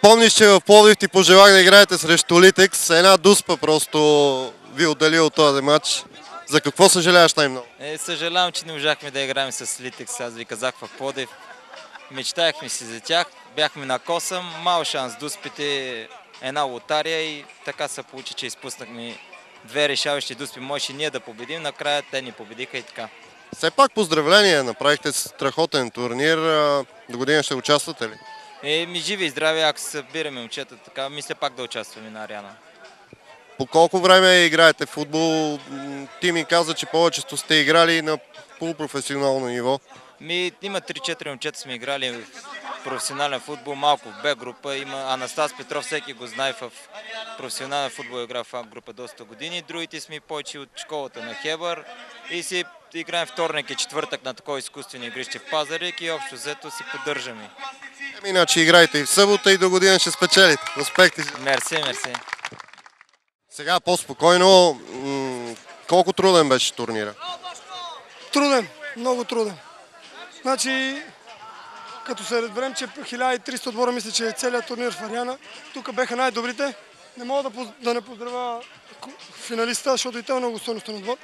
Помниш, че в Пловдив ти пожелах да играете срещу Литекс. Една дуспа просто ви отдели от този матч. За какво съжаляваш най-много? Съжалявам, че не можахме да играем с Литекс. Аз ви казах в Пловдив. Мечтаяхме си за тях. Бяхме на косъм. Мал шанс дуспите, една лотария и така се получи, че изпуснахме две решаващи дуспи. Можеше ние да победим. Накрая те ни победиха и така. Все пак поздравления, направихте страхотен турнир. До година ще участвате ли? Ми живи и здрави, ако се събираме момчета, така мисля пак да участваме на Ариана. По колко време играете в футбол? Ти ми каза, че повечето сте играли на полупрофесионално ниво. Има 3-4 момчета сме играли в професионален футбол, малко в Б група. Има Анастас Петров, всеки го знае, в професионален футбол игра в А група доста години. Другите сме повече от школата на Хебър и си играем вторник и четвъртък на такова изкуствено игрище в Пазарик и общо взето си поддържаме. Иначе играйте и в събота и до година ще спечелите. Успехте си! Мерси, мерси. Сега по-спокойно. Колко труден беше турнира? Труден, много труден. Значи, като се разберем, че 1300 отбора, мисля, че е целият турнир в Ариана, тук беха най-добрите. Не мога да не поздравя финалиста, защото и те е много стойностен отбор.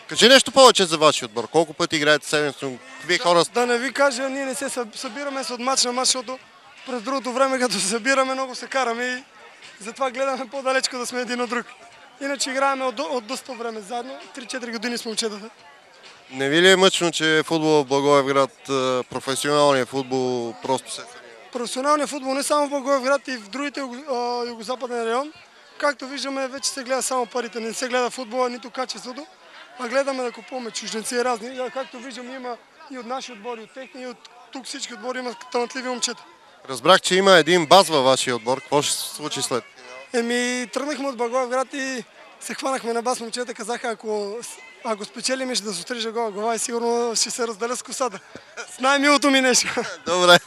Кажи нещо повече за вашия отбор. Колко пъти играете седмично? Какви хора сте? Да не ви кажа, ние не се събираме от мач на мач, защото през другото време, като се събираме, много се караме и затова гледаме по-далечко да сме един от друг. Иначе играем от доста време заедно. 3-4 години сме момчетата. Не ви ли е мъчно, че футбол в Благоевград, професионалният футбол просто се... Професионалният футбол не само в Благоевград и в другите югозападен район. Както виждаме, вече се гледа само парите. Не се гледа футбола, нито качеството, а гледаме да купуваме чужденци разни. Както виждам, има и от наши отбори, от техни, и от тук всички отбори имат талантливи момчета. Разбрах, че има един баз във вашия отбор. Какво ще се случи след? Тръгнахме от Благоевград и се хванахме на бас. Момчета казаха, ако спечелим, ще да се отрижа гола глава и сигурно ще се разделя с косата. С най-милото ми нещо. Добре.